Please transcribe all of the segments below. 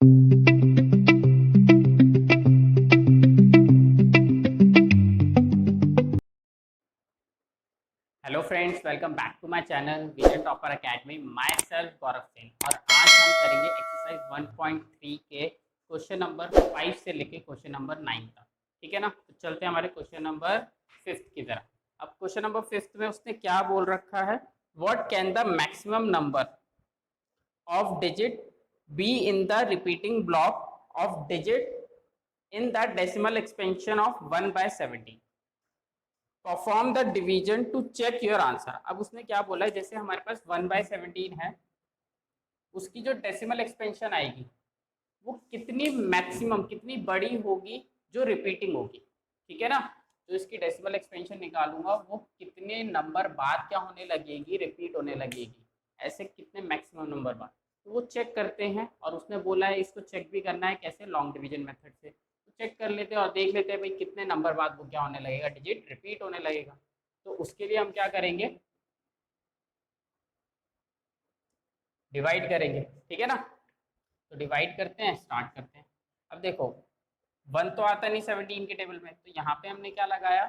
Hello friends, welcome back to my channel vision topper academy. Myself Gaurav Singh, और आज हम करेंगे एक्सरसाइज 1.3 के क्वेश्चन नंबर 5 से लेके क्वेश्चन नंबर 9 तक। ठीक है ना। तो चलते हैं हमारे क्वेश्चन नंबर 5 की तरफ। अब क्वेश्चन नंबर 5 में उसने क्या बोल रखा है, what can the maximum number of digit be in the repeating block of digit in the decimal expansion of 1 by 17. Perform the division to check your answer. अब उसने क्या बोला है, जैसे हमारे पास 1/17 है, उसकी जो डेसिमल एक्सपेंशन आएगी वो कितनी मैक्सिमम कितनी बड़ी होगी जो रिपीटिंग होगी। ठीक है ना। तो इसकी डेसिमल एक्सपेंशन निकालूंगा, वो कितने नंबर बाद क्या होने लगेगी, रिपीट होने लगेगी, ऐसे कितने मैक्सिमम नंबर बाद। तो वो चेक करते हैं, और उसने बोला है इसको चेक भी करना है कैसे, लॉन्ग डिवीजन मेथड से। तो चेक कर लेते हैं और देख लेते हैं भाई कितने नंबर बाद वो क्या होने लगेगा, डिजिट रिपीट होने लगेगा। तो उसके लिए हम क्या करेंगे, डिवाइड करेंगे। ठीक है ना। तो डिवाइड करते हैं, स्टार्ट करते हैं। अब देखो, 1 तो आता नहीं 17 के टेबल में, तो यहाँ पे हमने क्या लगाया,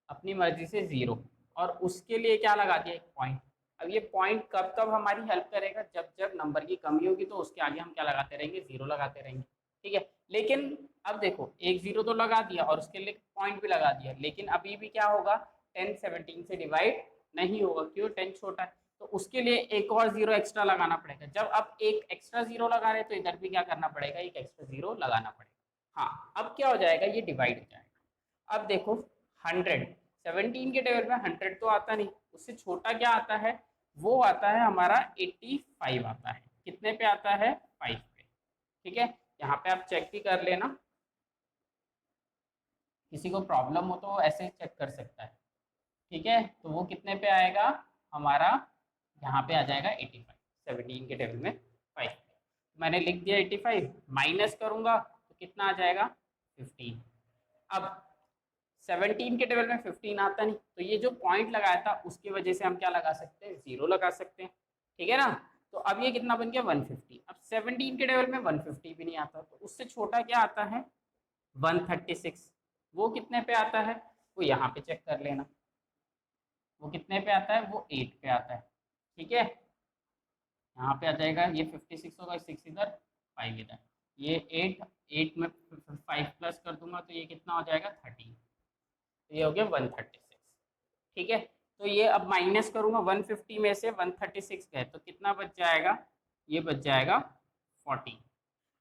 अपनी मर्जी से 0, और उसके लिए क्या लगा दिया, एक पॉइंट। अब ये पॉइंट कब कब हमारी हेल्प करेगा, जब जब नंबर की कमी होगी तो उसके आगे हम क्या लगाते रहेंगे, 0 लगाते रहेंगे। ठीक है। लेकिन अब देखो, एक 0 तो लगा दिया और उसके लिए पॉइंट भी लगा दिया, लेकिन अभी भी क्या होगा, 10 17 से डिवाइड नहीं होगा, क्यों, 10 छोटा है। तो उसके लिए एक और 0 एक्स्ट्रा लगाना पड़ेगा। जब अब एक एक्स्ट्रा 0 लगा रहे तो इधर भी क्या करना पड़ेगा, एक एक्स्ट्रा 0 लगाना पड़ेगा। हाँ, अब क्या हो जाएगा, ये डिवाइड हो जाएगा। अब देखो, 100 17 के टेबल में 100 तो आता नहीं, उससे छोटा क्या आता है, वो आता है हमारा 85 आता है। कितने पे आता है, 5 पे। ठीक है। यहाँ पे आप चेक भी कर लेना, किसी को प्रॉब्लम हो तो ऐसे चेक कर सकता है। ठीक है। तो वो कितने पे आएगा हमारा, यहाँ पे आ जाएगा 85, 17 के टेबल में 5। मैंने लिख दिया 85, माइनस करूंगा तो कितना आ जाएगा, 15। अब 17 के टेबल में 15 आता नहीं, तो ये जो पॉइंट लगाया था उसकी वजह से हम क्या लगा सकते हैं, 0 लगा सकते हैं। ठीक है ना। तो अब ये कितना बन गया, 150। अब 17 के टेबल में 150 भी नहीं आता, तो उससे छोटा क्या आता है, 136। वो कितने पे आता है, वो यहाँ पे चेक कर लेना, वो कितने पे आता है, वो 8 पे आता है। ठीक है। यहाँ पे आ जाएगा, ये 56 होगा, 6 इधर, 5 इधर, ये 8, 8 में 5 प्लस कर दूंगा तो ये कितना हो जाएगा, 13। तो ये हो गया 136। ठीक है। तो ये अब माइनस करूंगा, 150 में से 136 गए तो कितना बच जाएगा, ये बच जाएगा 40।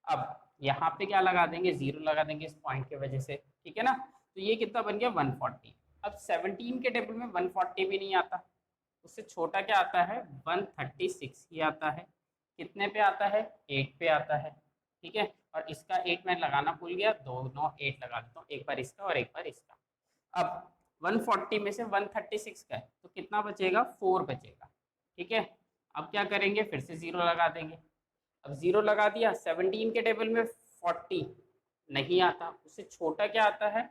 अब यहाँ पे क्या लगा देंगे, 0 लगा देंगे इस पॉइंट की वजह से। ठीक है ना। तो ये कितना बन गया, 140। अब 17 के टेबल में 140 भी नहीं आता, उससे छोटा क्या आता है, 136 ही आता है। कितने पे आता है, 8 पे आता है। ठीक है। और इसका 8 मैं लगाना भूल गया, दोनों 8 लगा देता हूँ, एक बार इसका और एक बार इसका। अब 140 में से 136 का है तो कितना बचेगा, 4 बचेगा। ठीक है। अब क्या करेंगे, फिर से 0 लगा देंगे। अब 0 लगा दिया, 17 के टेबल में 40 नहीं आता, उससे छोटा क्या आता है,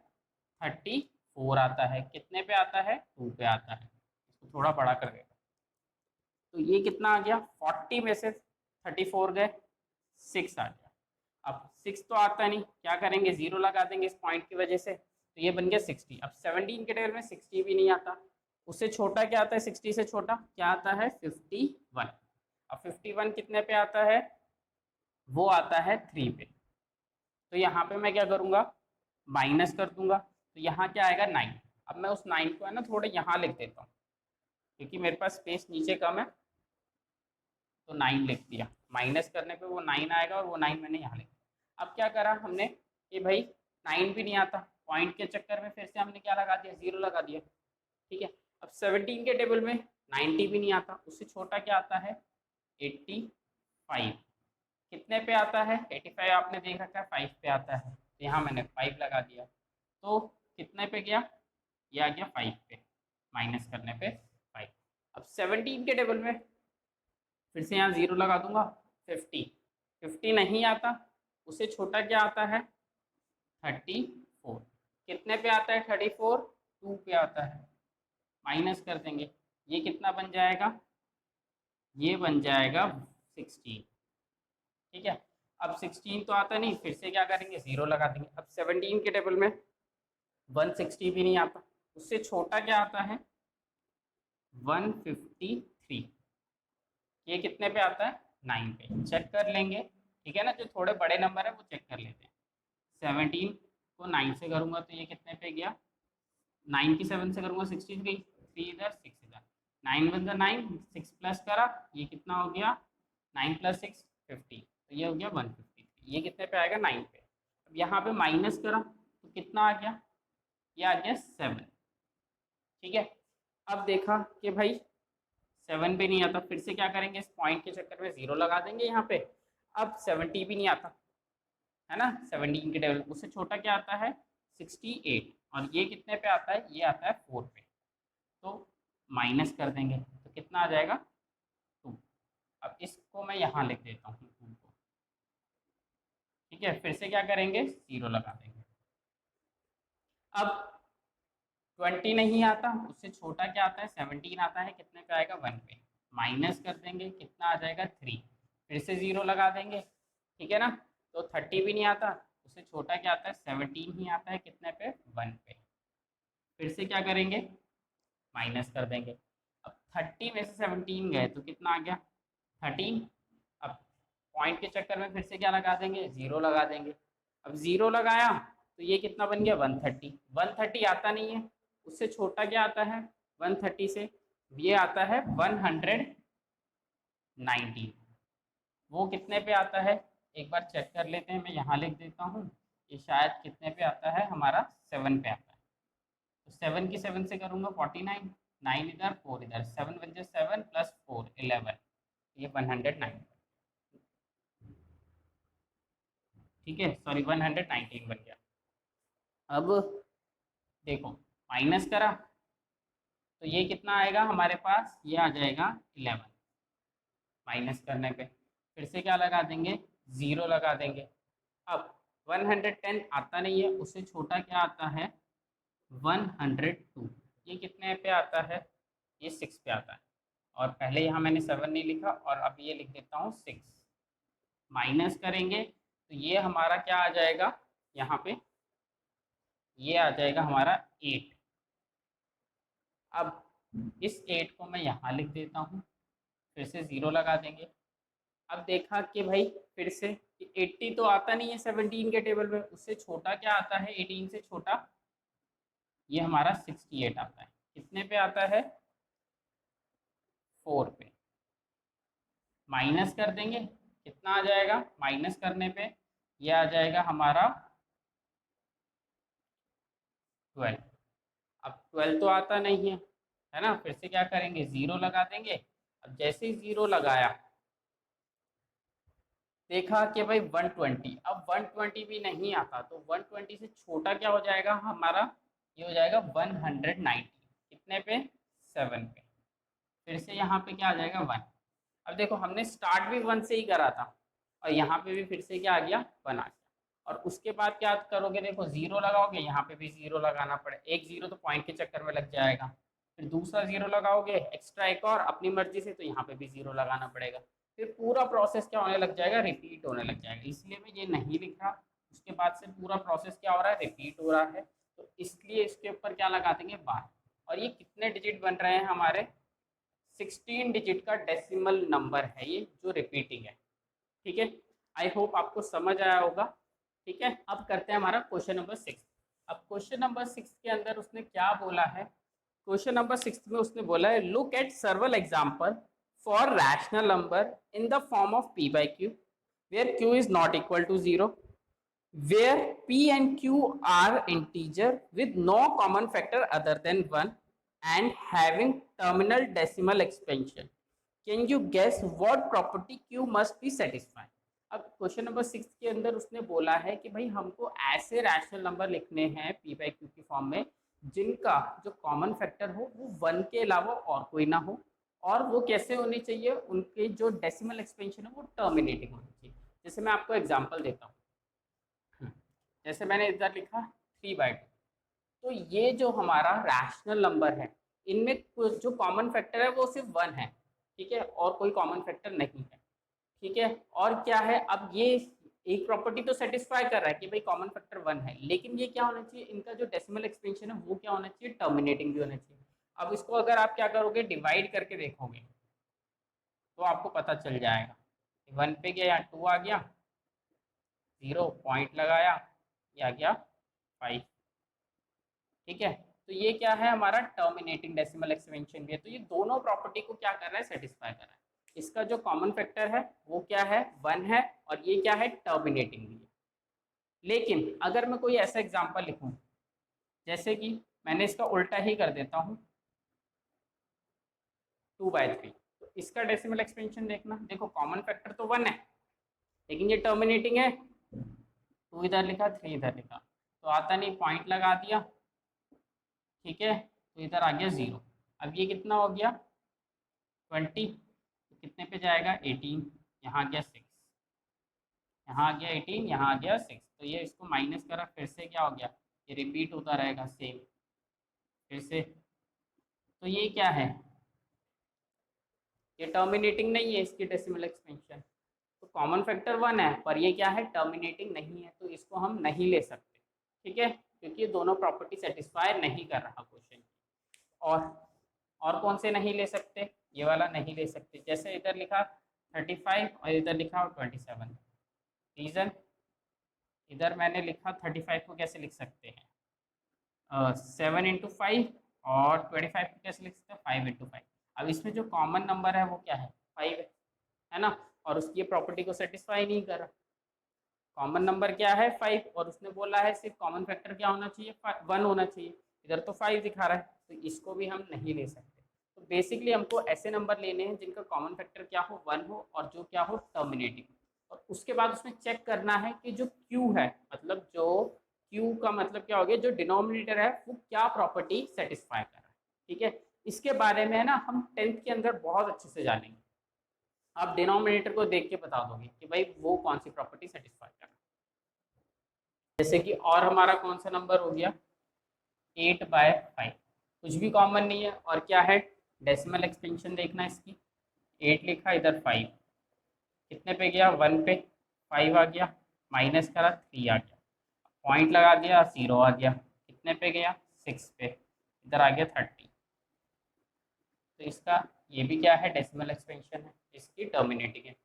34 आता है। कितने पे आता है, 2 पे आता है। इसको थोड़ा बड़ा कर देगा, तो ये कितना आ गया, 40 में से 34 गए, 6 आ गया। अब 6 तो आता नहीं, क्या करेंगे, 0 लगा देंगे इस पॉइंट की वजह से, तो ये बन गया 60। अब 17 के टेबल में 60 भी नहीं आता, उससे छोटा क्या आता है, 60 से छोटा क्या आता है, 51। अब 51 कितने पे आता है, वो आता है 3 पे। तो यहाँ पे मैं क्या करूँगा, माइनस कर दूंगा, तो यहाँ क्या आएगा, 9। अब मैं उस 9 को है ना थोड़ा यहाँ लिख देता हूँ, क्योंकि मेरे पास स्पेस नीचे कम है, तो 9 लिख दिया। माइनस करने पे वो 9 आएगा, और वो 9 मैंने यहाँ लिख दिया। अब क्या करा हमने कि भाई 9 भी नहीं आता, पॉइंट के चक्कर में फिर से हमने क्या लगा दिया, 0 लगा दिया। ठीक है। अब 17 के टेबल में 90 भी नहीं आता, उससे छोटा क्या आता है, 85। कितने पे आता है, 85 आपने देख रखा है 5 पे आता है, तो यहाँ मैंने 5 लगा दिया। तो कितने पे गया, ये आ गया 5 पे, माइनस करने पे 5। अब 17 के टेबल में फिर से यहाँ 0 लगा दूंगा, 50। 50 नहीं आता, उससे छोटा क्या आता है, 34। कितने पे आता है, 34, 2 पे आता है, माइनस कर देंगे, ये कितना बन जाएगा, ये बन जाएगा 16। ठीक है। अब 16 तो आता नहीं, फिर से क्या करेंगे, 0 लगा देंगे। अब 17 के टेबल में 160 भी नहीं आता, उससे छोटा क्या आता है 153। ये कितने पे आता है 9 पे। चेक कर लेंगे, ठीक है ना, जो थोड़े बड़े नंबर है वो चेक कर लेते हैं। 17 को 9 से करूँगा तो ये कितने पे गया, 9 की 7 से करूँगा 16 गई, 3 इधर 6 इधर, 9 वन ज़ा 9, 6 प्लस करा, ये कितना हो गया 9 प्लस 6 50, तो ये हो गया 153। ये कितने पे आएगा 9 पे। अब यहाँ पे माइनस करा तो कितना आ गया, ये आ गया 7। ठीक है, अब देखा कि भाई 7 पे नहीं आता, फिर से क्या करेंगे, इस पॉइंट के चक्कर में 0 लगा देंगे यहाँ पे। अब 70 भी नहीं आता है ना, 17 के टेबल उससे छोटा क्या आता है 68, और ये कितने पे आता है, ये आता है 4 पे। तो माइनस कर देंगे तो कितना आ जाएगा 2। अब इसको मैं यहाँ लिख देता हूँ 2 को। ठीक है, फिर से क्या करेंगे 0 लगा देंगे। अब 20 नहीं आता, उससे छोटा क्या आता है 17 आता है, कितने पे आएगा 1 पे। माइनस कर देंगे, कितना आ जाएगा 3, फिर से 0 लगा देंगे। ठीक है ना, तो 30 भी नहीं आता, उससे छोटा क्या आता है 17 ही आता है, कितने पे 1 पे। फिर से क्या करेंगे माइनस कर देंगे। अब 30 में से 17 गए तो कितना आ गया 13। अब पॉइंट के चक्कर में फिर से क्या लगा देंगे 0 लगा देंगे। अब 0 लगाया तो ये कितना बन गया 130। 130 आता नहीं है, उससे छोटा क्या आता है 130 से, ये आता है 119। वो कितने पे आता है एक बार चेक कर लेते हैं, मैं यहाँ लिख देता हूँ। ये शायद कितने पे आता है हमारा 7 पे आता है। तो 7 की 7 से करूँगा 49, 9 इधर 4 इधर, 7 बन जाए 7 प्लस 4 11, ये 109। ठीक है, सॉरी 119 बन गया। अब देखो माइनस करा तो ये कितना आएगा हमारे पास, ये आ जाएगा 11 माइनस करने पे। फिर से क्या लगा देंगे 0 लगा देंगे। अब 110 आता नहीं है, उससे छोटा क्या आता है 102। ये कितने पे आता है, ये 6 पे आता है। और पहले यहाँ मैंने 7 नहीं लिखा, और अब ये लिख देता हूँ 6। माइनस करेंगे तो ये हमारा क्या आ जाएगा यहाँ पे, ये आ जाएगा हमारा 8। अब इस 8 को मैं यहाँ लिख देता हूँ, फिर से 0 लगा देंगे। अब देखा कि भाई फिर से 80 तो आता नहीं है 17 के टेबल में, उससे छोटा क्या आता है 18 से छोटा, ये हमारा 68 आता है। कितने पे आता है 4 पे। माइनस कर देंगे, कितना आ जाएगा माइनस करने पे, ये आ जाएगा हमारा 12। अब 12 तो आता नहीं है ना, फिर से क्या करेंगे 0 लगा देंगे। अब जैसे ही 0 लगाया देखा कि भाई 120, अब 120 भी नहीं आता, तो 120 से छोटा क्या हो जाएगा हमारा, ये हो जाएगा 190। कितने पे 7 पे। फिर से यहाँ पे क्या आ जाएगा 1। अब देखो हमने स्टार्ट भी 1 से ही करा था, और यहाँ पे भी फिर से क्या आ गया 1 आ गया। और उसके बाद क्या करोगे, देखो 0 लगाओगे, यहाँ पे भी 0 लगाना पड़े, एक 0 तो पॉइंट के चक्कर में लग जाएगा। फिर दूसरा 0 लगाओगे एक्स्ट्रा एक और अपनी मर्जी से, तो यहाँ पे भी 0 लगाना पड़ेगा। फिर पूरा प्रोसेस क्या होने लग जाएगा, रिपीट होने लग जाएगा। इसलिए मैं ये नहीं लिख रहा, उसके बाद से पूरा प्रोसेस क्या हो रहा है, रिपीट हो रहा है, तो इसलिए इसके ऊपर क्या लगा देंगे 12। और ये कितने डिजिट बन रहे हैं हमारे, 16 डिजिट का डेसिमल नंबर है ये, जो रिपीटिंग है। ठीक है, आई होप आपको समझ आया होगा। ठीक है, अब करते हैं हमारा क्वेश्चन नंबर 6। अब क्वेश्चन नंबर 6 के अंदर उसने क्या बोला है, क्वेश्चन नंबर 6 में उसने बोला है look at सर्वल example for rational number in the form of p by q where q is not equal to 0, where p and q are integer with no common factor other than 1 and having terminal decimal expansion. Can you guess what property q must be satisfied? अब question number 6 के अंदर उसने बोला है कि भाई हमको ऐसे रैशनल नंबर लिखने हैं p by q की फॉर्म में जिनका जो कॉमन फैक्टर हो वो 1 के अलावा और कोई ना हो, और वो कैसे होनी चाहिए, उनके जो डेसिमल एक्सपेंशन है वो टर्मिनेटिंग होनी चाहिए। जैसे मैं आपको एग्जांपल देता हूँ, जैसे मैंने इधर लिखा 3/2, तो ये जो हमारा रैशनल नंबर है इनमें जो कॉमन फैक्टर है वो सिर्फ 1 है। ठीक है, और कोई कॉमन फैक्टर नहीं है। ठीक है, और क्या है, अब ये एक प्रॉपर्टी तो सेटिस्फाई कर रहा है कि भाई कॉमन फैक्टर 1 है, लेकिन ये क्या होना चाहिए, इनका जो डेसिमल एक्सपेंशन है वो क्या होना चाहिए, टर्मिनेटिंग भी होना चाहिए। अब इसको अगर आप क्या करोगे, डिवाइड करके देखोगे तो आपको पता चल जाएगा। 1 पे गया, यहाँ 2 आ गया, 0 पॉइंट लगाया, ये आ गया 5। ठीक है, तो ये क्या है, हमारा टर्मिनेटिंग डेसिमल एक्सपेंशन भी है। तो ये दोनों प्रॉपर्टी को क्या कर रहा है, सेटिस्फाई कर रहा है। इसका जो कॉमन फैक्टर है वो क्या है, 1 है, और ये क्या है, टर्मिनेटिंग भी है। लेकिन अगर मैं कोई ऐसा एग्जांपल लिखूं, जैसे कि मैंने इसका उल्टा ही कर देता हूं, 2/3, तो इसका डेसिमल एक्सपेंशन देखना, देखो कॉमन फैक्टर तो 1 है, लेकिन ये टर्मिनेटिंग है, 2 इधर लिखा, 3 इधर लिखा, तो आता नहीं, पॉइंट लगा दिया। ठीक है, तो इधर आ गया 0। अब ये कितना हो गया, 20, तो कितने पे जाएगा, 18, यहाँ आ गया 6, यहाँ आ गया 18, यहाँ आ गया 6, तो ये इसको माइनस करा, फिर से क्या हो गया, ये रिपीट होता रहेगा सेम, फिर से। तो ये क्या है, ये टर्मिनेटिंग नहीं है, इसकी डेसिमल एक्सपेंशन। तो कॉमन फैक्टर 1 है, पर ये क्या है, टर्मिनेटिंग नहीं है, तो इसको हम नहीं ले सकते। ठीक है, क्योंकि ये दोनों प्रॉपर्टी सेटिस्फाई नहीं कर रहा क्वेश्चन। और कौन से नहीं ले सकते, ये वाला नहीं ले सकते, जैसे इधर लिखा 35 और इधर लिखा 27। रीज़न, इधर मैंने लिखा 35 को कैसे लिख सकते हैं, 7 × 5, और 25 को कैसे लिख सकते हैं, 5 × 5। अब इसमें जो कॉमन नंबर है वो क्या है, 5 है ना, और उसकी प्रॉपर्टी को सेटिस्फाई नहीं कर रहा। कॉमन नंबर क्या है, 5, और उसने बोला है सिर्फ कॉमन फैक्टर क्या होना चाहिए, 1 होना चाहिए। इधर तो 5 दिखा रहा है, तो इसको भी हम नहीं ले सकते। तो बेसिकली हमको ऐसे नंबर लेने हैं जिनका कॉमन फैक्टर क्या हो, 1 हो, और जो क्या हो, टर्मिनेटिंग। और उसके बाद उसमें चेक करना है कि जो Q है, मतलब जो Q का मतलब क्या हो गया, जो डिनोमिनेटर है वो क्या प्रॉपर्टी सेटिस्फाई कर रहा है। ठीक है, इसके बारे में है ना हम 10th के अंदर बहुत अच्छे से जानेंगे। आप डिनोमिनेटर को देख के बता दोगे कि भाई वो कौन सी प्रॉपर्टी सेटिस्फाई कर रहा है। जैसे कि और हमारा कौन सा नंबर हो गया, 8/5, कुछ भी कॉमन नहीं है, और क्या है, डेसिमल एक्सपेंशन देखना इसकी, 8 लिखा, इधर 5, कितने पे गया, 1 पे, 5 आ गया, माइनस करा, 3 आ गया, पॉइंट लगा दिया, 0 आ गया, कितने पे गया, 6 पे, इधर आ गया 30। तो इसका ये भी क्या है, डेसिमल एक्सपेंशन है, इसकी टर्मिनेटिंग है।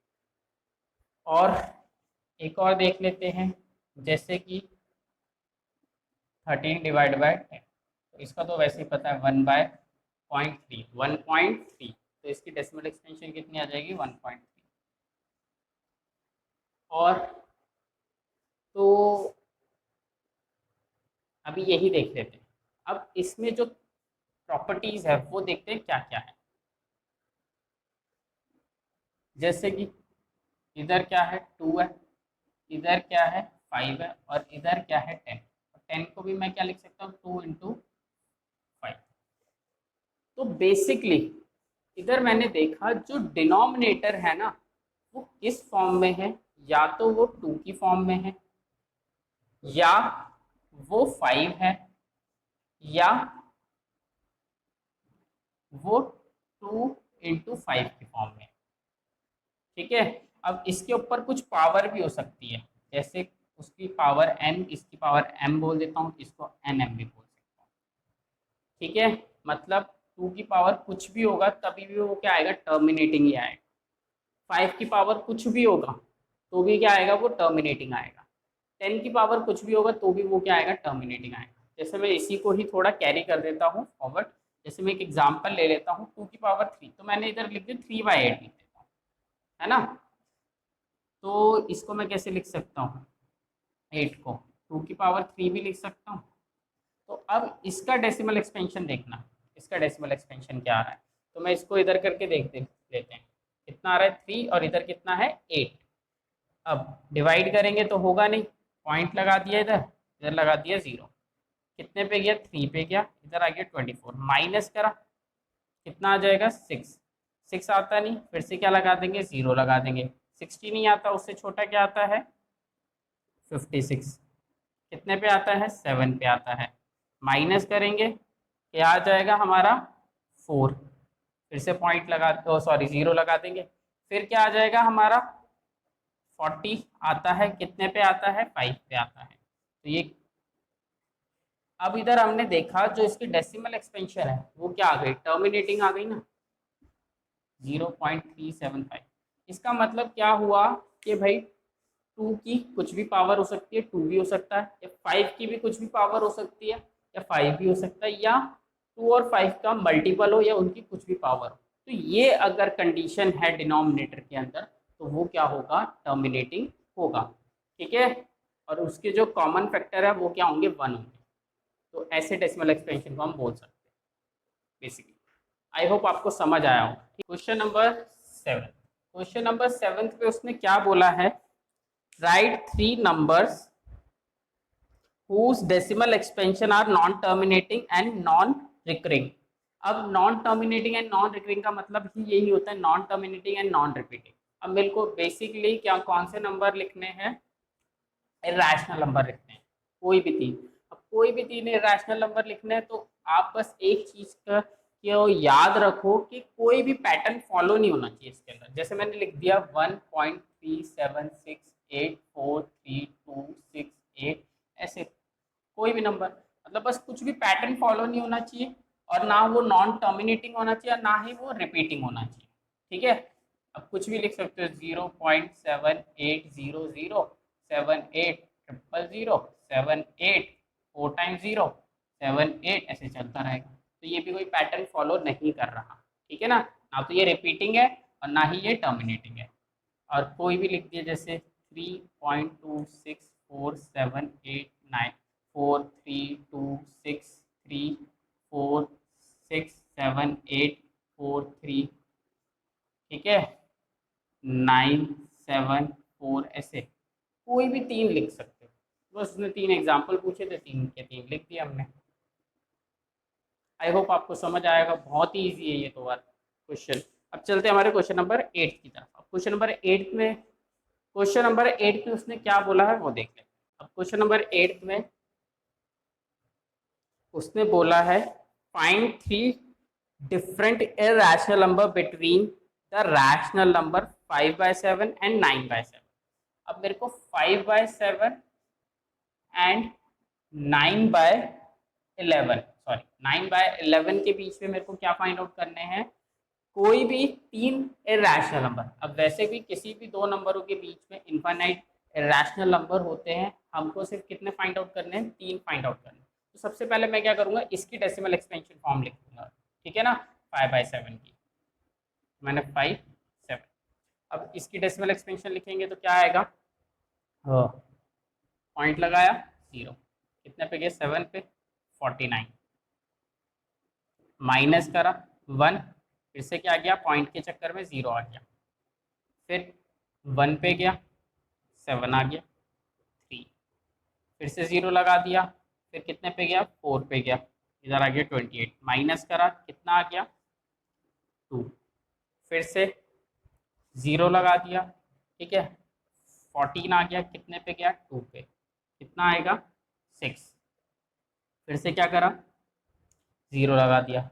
और एक और देख लेते हैं, जैसे कि 13/10, तो इसका तो वैसे ही पता है, 1/0.3, 1.3, तो इसकी डेसिमल एक्सपेंशन कितनी आ जाएगी, 1.3। और तो अभी यही देख लेते हैं। अब इसमें जो प्रॉपर्टीज है वो देखते हैं क्या क्या है। जैसे कि इधर क्या है, 2 है, इधर क्या है, 5 है, और इधर क्या है, 10। 10 को भी मैं क्या लिख सकता हूँ, 2 × 5। तो बेसिकली इधर मैंने देखा जो डिनोमिनेटर है ना वो किस फॉर्म में है, या तो वो 2 की फॉर्म में है, या वो 5 है, या वो 2 × 5 की फॉर्म में। ठीक है, अब इसके ऊपर कुछ पावर भी हो सकती है, जैसे उसकी पावर n, इसकी पावर m बोल देता हूँ, इसको nm भी बोल सकता हूँ। ठीक है, मतलब 2 की पावर कुछ भी होगा तभी भी वो क्या आएगा, टर्मिनेटिंग ही आएगा। 5 की पावर कुछ भी होगा तो भी क्या आएगा, वो टर्मिनेटिंग आएगा। 10 की पावर कुछ भी होगा तो भी वो क्या आएगा, टर्मिनेटिंग आएगा। जैसे मैं इसी को ही थोड़ा कैरी कर देता हूँ फॉरवर्ड, जैसे मैं एक एग्जांपल ले लेता हूँ, 2 की पावर 3, तो मैंने इधर लिख दिया 3/8 लिख देता हूँ, है ना। तो इसको मैं कैसे लिख सकता हूँ, 8 को 2 की पावर 3 भी लिख सकता हूँ। तो अब इसका डेसिमल एक्सपेंशन देखना, इसका डेसिमल एक्सपेंशन क्या आ रहा है, तो मैं इसको इधर करके देखते लेते हैं, कितना आ रहा है 3, और इधर कितना है 8। अब डिवाइड करेंगे तो होगा नहीं, पॉइंट लगा दिया, इधर इधर लगा दिया 0, कितने पे गया, 3 पे गया, इधर आ गया 24, माइनस करा, कितना आ जाएगा, 6। 6 आता नहीं, फिर से क्या लगा देंगे, 0 लगा देंगे, 60 नहीं आता, उससे छोटा क्या आता है, 56, कितने पे आता है, 7 पे आता है, माइनस करेंगे, क्या आ जाएगा हमारा, 4, फिर से पॉइंट लगा, सॉरी 0 लगा देंगे, फिर क्या आ जाएगा हमारा 40 आता है, कितने पे आता है, 5 पे आता है। तो ये अब इधर हमने देखा जो इसकी डेसिमल एक्सपेंशन है वो क्या आ गई, टर्मिनेटिंग आ गई ना, 0.375। इसका मतलब क्या हुआ कि भाई 2 की कुछ भी पावर हो सकती है, 2 भी हो सकता है, या 5 की भी कुछ भी पावर हो सकती है, या 5 भी हो सकता है, या 2 और 5 का मल्टीपल हो, या उनकी कुछ भी पावर हो। तो ये अगर कंडीशन है डिनोमिनेटर के अंदर तो वो क्या होगा, टर्मिनेटिंग होगा। ठीक है, और उसके जो कॉमन फैक्टर है वो क्या होंगे, 1 होंगे। तो ऐसे डेसिमल एक्सपेंशन को हम बोल सकते हैं बेसिकली। आई होप आपको समझ आया हो। क्वेश्चन नंबर 7, क्वेश्चन नंबर 7 पे उसने क्या बोला है, right 3 numbers whose decimal expansion are non terminating and non recurring। अब non terminating and non recurring का मतलब ही यही होता है, non terminating and non repeating. अब मेरे को बेसिकली क्या कौन से नंबर लिखने हैं, इरेशनल नंबर लिखने हैं, कोई भी तीन। अब कोई भी तीन इरेशनल नंबर लिखने हैं तो आप बस एक चीज का क्यों याद रखो कि कोई भी पैटर्न फॉलो नहीं होना चाहिए इसके अंदर। जैसे मैंने लिख दिया 1.37684326, ऐसे कोई भी नंबर, मतलब बस कुछ भी पैटर्न फॉलो नहीं होना चाहिए, और ना वो नॉन टर्मिनेटिंग होना चाहिए, ना ही वो रिपीटिंग होना चाहिए। ठीक है, अब कुछ भी लिख सकते हो, 0.7800780078 ऐसे चलता रहेगा। तो ये भी कोई पैटर्न फॉलो नहीं कर रहा। ठीक है ना, ना तो ये रिपीटिंग है और ना ही ये टर्मिनेटिंग है। और कोई भी लिख दिया जैसे 3.26478943263467843, ठीक है, 974, ऐसे कोई भी तीन लिख सकते हो। बस उसने 3 एग्जाम्पल पूछे थे, 3 के 3 लिख दिए हमने। आई होप आपको समझ आएगा, बहुत ही ईजी है ये तो बात क्वेश्चन। अब चलते हैं हमारे क्वेश्चन नंबर 8 की तरफ। अब क्वेश्चन नंबर 8 में, क्वेश्चन नंबर 8 में उसने क्या बोला है वो देख लें। अब क्वेश्चन नंबर 8 में उसने बोला है, find 3 different irrational number between the rational number 5/7 and 9/7। अब मेरे को 5/7 एंड 9/11, सॉरी 9/11 के बीच में मेरे को क्या फाइंड आउट करने हैं, कोई भी 3 इरेशनल नंबर। अब वैसे भी किसी भी 2 नंबरों के बीच में इनफाइनाइट इरेशनल नंबर होते हैं, हमको सिर्फ कितने फाइंड आउट करने हैं, 3 फाइंड आउट करने हैं। तो सबसे पहले मैं क्या करूँगा, इसकी डेसिमल एक्सपेंशन फॉर्म लिख दूंगा। ठीक है ना, 5/7 की मैंने 5/7। अब इसकी डेसिमल एक्सपेंशन लिखेंगे तो क्या आएगा, पॉइंट लगाया 0, कितने पे गए, 7 पे, 49, माइनस करा 1, फिर से क्या गया, पॉइंट के चक्कर में 0 आ गया, फिर 1 पे गया, 7 आ गया, 3, फिर से 0 लगा दिया, फिर कितने पे गया, 4 पे गया, इधर आ गया 28, माइनस करा कितना आ गया 2, फिर से 0 लगा दिया, ठीक है, 14 आ गया, कितने पे गया 2 पे, कितना आएगा 6, फिर से क्या करा 0 लगा दिया,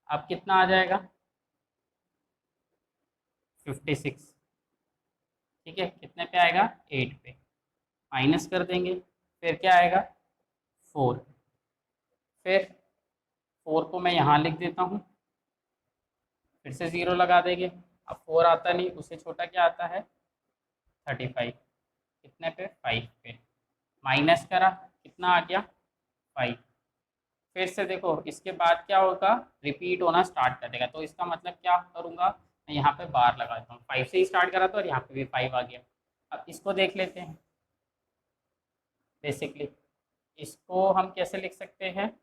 अब कितना आ जाएगा 56, ठीक है, कितने पे आएगा 8 पे, माइनस कर देंगे, फिर क्या आएगा 4, फिर 4 को मैं यहाँ लिख देता हूँ, फिर से 0 लगा देंगे, अब 4 आता नहीं, उससे छोटा क्या आता है 35, कितने पे 5 पे, माइनस करा कितना आ गया 5, फिर से देखो इसके बाद क्या होगा, रिपीट होना स्टार्ट कर देगा। तो इसका मतलब क्या करूँगा, मैं यहाँ पे बार लगा देता हूँ, 5 से ही स्टार्ट करा था और यहाँ पे भी 5 आ गया। अब इसको देख लेते हैं, बेसिकली इसको हम कैसे लिख सकते हैं,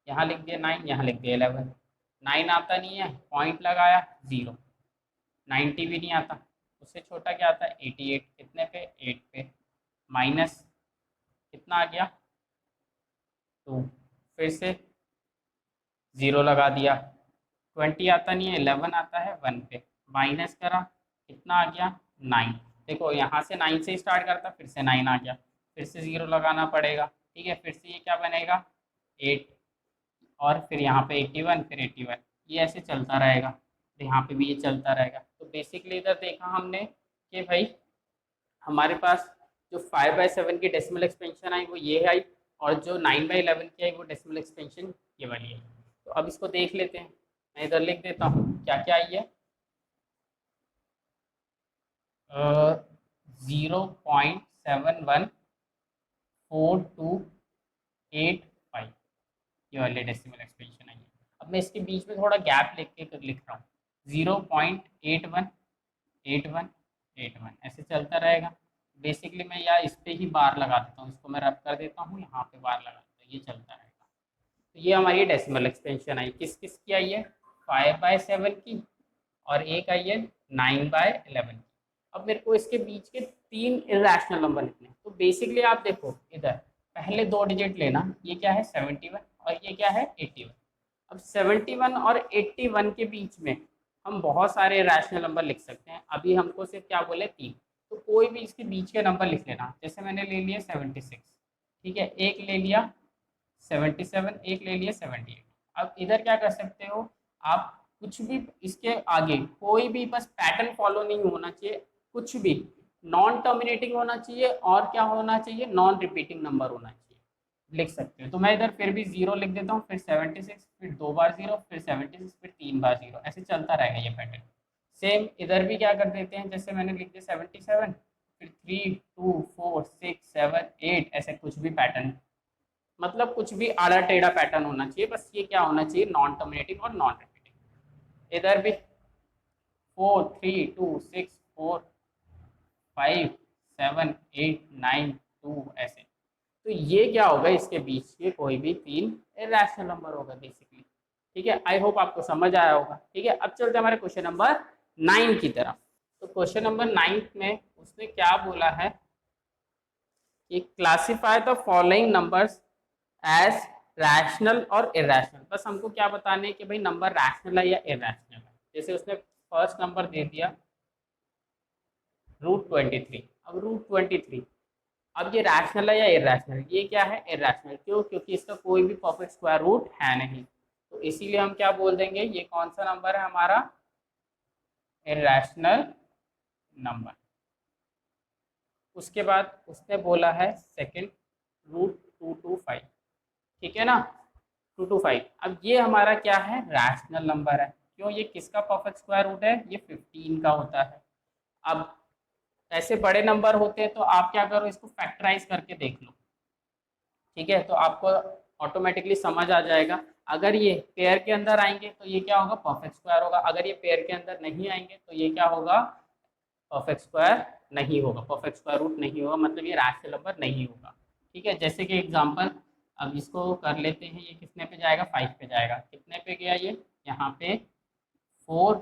यहाँ लिख दिया 9, यहाँ लिख दिया 11, 9 आता नहीं है, पॉइंट लगाया 0, 90 भी नहीं आता, उससे छोटा क्या आता है 88, कितने पे 8 पे, माइनस कितना आ गया 2, फिर से 0 लगा दिया, 20 आता नहीं है, 11 आता है 1 पे, माइनस करा कितना आ गया 9, देखो यहाँ से 9 से स्टार्ट करता, फिर से 9 आ गया, फिर से 0 लगाना पड़ेगा, ठीक है, फिर से ये क्या बनेगा 8, और फिर यहाँ पे 81, फिर 81, ये ऐसे चलता रहेगा, तो यहाँ पे भी ये चलता रहेगा। तो बेसिकली इधर देखा हमने कि भाई हमारे पास जो 5/7 की डेसिमल एक्सपेंशन आई वो ये आई, और जो 9/11 की आई वो डेसिमल एक्सपेंशन ये वाली है। तो अब इसको देख लेते हैं, मैं इधर लिख देता हूँ क्या क्या आई है। 0.714285 ये वाली डेसिमल एक्सपेंशन आई है। अब मैं इसके बीच में थोड़ा गैप लिख रहा हूँ, 0.818181 ऐसे चलता रहेगा। बेसिकली मैं या इस पे ही बार लगा देता हूँ, इसको मैं रब कर देता हूँ, यहाँ पे बार लगा देता हूँ, ये चलता रहेगा। तो ये हमारी डेसिमल एक्सपेंशन आई, किस किस की आई है, 5/7 की, और एक आई है 9/11 की। अब मेरे को इसके बीच के 3 इरेशनल नंबर लिखने हैं। तो बेसिकली आप देखो इधर पहले 2 डिजिट लेना, ये क्या है 71 और ये क्या है 81। अब 71 और 81 के बीच में हम बहुत सारे रैशनल नंबर लिख सकते हैं। अभी हमको सिर्फ क्या बोले 3, तो कोई भी इसके बीच के नंबर लिख लेना। जैसे मैंने ले लिया 76, ठीक है, एक ले लिया 77, एक ले लिया 78। अब इधर क्या कर सकते हो आप, कुछ भी इसके आगे कोई भी बस पैटर्न फॉलो नहीं होना चाहिए, कुछ भी नॉन टर्मिनेटिंग होना चाहिए, और क्या होना चाहिए, नॉन रिपीटिंग नंबर होना चाहिए, लिख सकते हो। तो मैं इधर फिर भी 0 लिख देता हूँ, फिर 76, फिर 2 बार 0, फिर 76, फिर 3 बार 0, ऐसे चलता रहेगा ये पैटर्न। सेम इधर भी क्या कर देते हैं, जैसे मैंने लिख दिया 77, फिर 3 2 4 6 7 8, ऐसे कुछ भी पैटर्न, मतलब कुछ भी आड़ा टेढ़ा पैटर्न होना चाहिए, बस ये क्या होना चाहिए, नॉन टर्मिनेटिंग और नॉन रिपीटिंग। इधर भी 4 3 2 6 4 5 7 8 9 2 ऐसे। तो ये क्या होगा, इसके बीच के कोई भी 3 इरेशनल नंबर होगा बेसिकली। ठीक है, आई होप आपको समझ आया होगा। ठीक है, अब चलते हैं हमारे क्वेश्चन नंबर 9 की तरफ। तो क्वेश्चन नंबर 9 में उसने क्या बोला है कि classify the following numbers as rational और इरेशनल। बस हमको क्या बताने है कि भाई नंबर रैशनल है या इरेशनल है। जैसे उसने फर्स्ट नंबर दे दिया √23। अब √23, अब ये रैशनल है या इरेशनल, ये क्या है इरेशनल। क्यों, क्योंकि इसका कोई भी परफेक्ट स्क्वायर रूट है नहीं, तो इसीलिए हम क्या बोल देंगे, ये कौन सा नंबर है हमारा, इरेशनल नंबर। उसके बाद उसने बोला है सेकंड √225, ठीक है ना, 225। अब ये हमारा क्या है, रैशनल नंबर है। क्यों, ये किसका परफेक्ट स्क्वायर रूट है, ये 15 का होता है। अब ऐसे बड़े नंबर होते हैं तो आप क्या करो, इसको फैक्टराइज करके देख लो, ठीक है, तो आपको ऑटोमेटिकली समझ आ जाएगा। अगर ये पेयर के अंदर आएंगे तो ये क्या होगा, परफेक्ट स्क्वायर होगा। अगर ये पेयर के अंदर नहीं आएंगे तो ये क्या होगा, परफेक्ट स्क्वायर नहीं होगा, परफेक्ट स्क्वायर रूट नहीं होगा, मतलब ये रैशनल नंबर नहीं होगा। ठीक है, जैसे कि एग्जांपल अब इसको कर लेते हैं, ये कितने पे जाएगा, 5 पे जाएगा। कितने पे गया ये, यहाँ पे 4,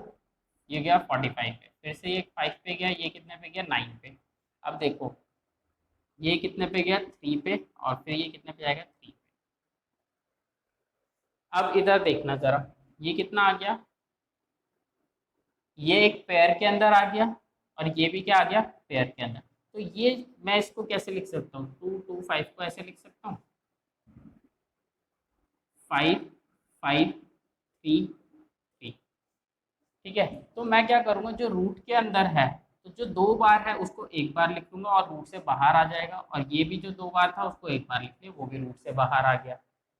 ये गया 45 पे, फिर से ये 5 पे गया, ये कितने पे गया 9 पे। अब देखो ये कितने पे गया 3 पे, और फिर ये कितने पे जाएगा 3 पे। अब इधर देखना जरा, ये कितना आ गया, ये एक पेयर के अंदर आ गया, और ये भी क्या आ गया, पेयर के अंदर। तो ये मैं इसको कैसे लिख सकता हूँ, 2 2 5 को ऐसे लिख सकता हूँ, 5 5 3 3। ठीक है, तो मैं क्या करूँगा, जो रूट के अंदर है तो जो 2 बार है उसको एक बार लिख लूँगा और रूट से बाहर आ जाएगा, और ये भी जो 2 बार था उसको एक बार लिख लिया, वो भी रूट से बाहर आ गया।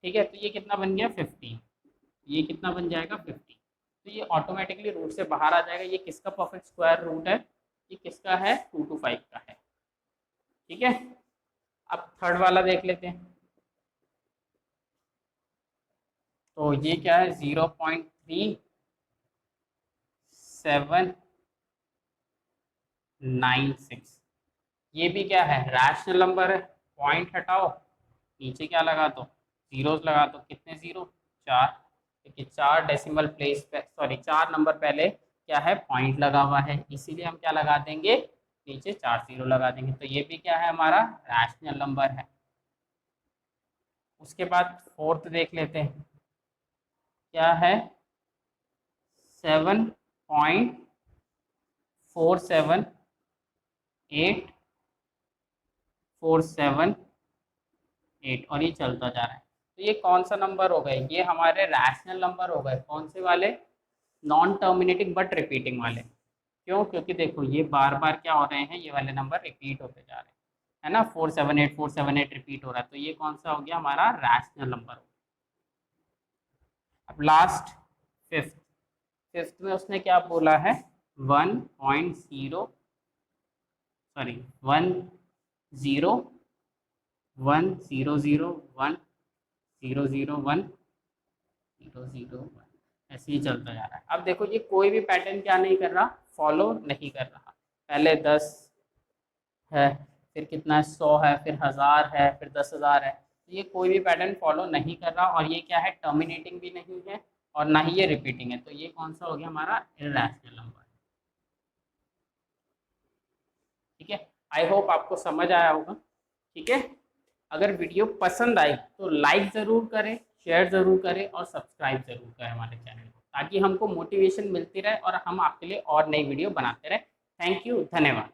ठीक है, तो ये कितना बन गया 15, ये कितना बन जाएगा 50। तो ये ऑटोमेटिकली रूट से बाहर आ जाएगा। ये किसका परफेक्ट स्क्वायर रूट है, ये किसका है, 2 2 5 का है। ठीक है, अब थर्ड वाला देख लेते हैं। तो ये क्या है, 0.3796, ये भी क्या है, रैशनल नंबर है। पॉइंट हटाओ, नीचे क्या लगा दो, जीरोस लगा दो। कितने जीरो, 4, क्योंकि 4 डेसिमल प्लेस पे, सॉरी 4 नंबर पहले क्या है, पॉइंट लगा हुआ है, इसीलिए हम क्या लगा देंगे, नीचे 4 जीरो लगा देंगे। तो ये भी क्या है, हमारा रैशनल नंबर है। उसके बाद फोर्थ देख लेते हैं, क्या है, 7.478478, और ये चलता जा रहा है। तो ये कौन सा नंबर हो गए, ये हमारे रैशनल नंबर हो गए। कौन से वाले, नॉन टर्मिनेटिंग बट रिपीटिंग वाले। क्यों? क्योंकि देखो ये बार बार क्या हो रहे हैं, ये वाले नंबर रिपीट होते जा रहे हैं, है ना, 478 रिपीट हो रहा है, तो ये कौन सा हो गया हमारा रैशनल नंबर। अब लास्ट फिफ्थ, फिफ्थ में उसने क्या बोला है 1.0 सॉरी 1 0 0 1 0 0 1 0 0 1 ऐसे ही चलता जा रहा है। अब देखो ये कोई भी पैटर्न क्या नहीं कर रहा, फॉलो नहीं कर रहा। पहले 10 है, फिर कितना है 100 है, फिर 1000 है, फिर 10,000 है, तो ये कोई भी पैटर्न फॉलो नहीं कर रहा, और ये क्या है टर्मिनेटिंग भी नहीं है और ना ही ये रिपीटिंग है, तो ये कौन सा हो गया हमारा इर्रेशनल नंबर। ठीक है, आई होप आपको समझ आया होगा। ठीक है, अगर वीडियो पसंद आई तो लाइक ज़रूर करें, शेयर ज़रूर करें और सब्सक्राइब ज़रूर करें हमारे चैनल को, ताकि हमको मोटिवेशन मिलती रहे और हम आपके लिए और नई वीडियो बनाते रहें। थैंक यू, धन्यवाद।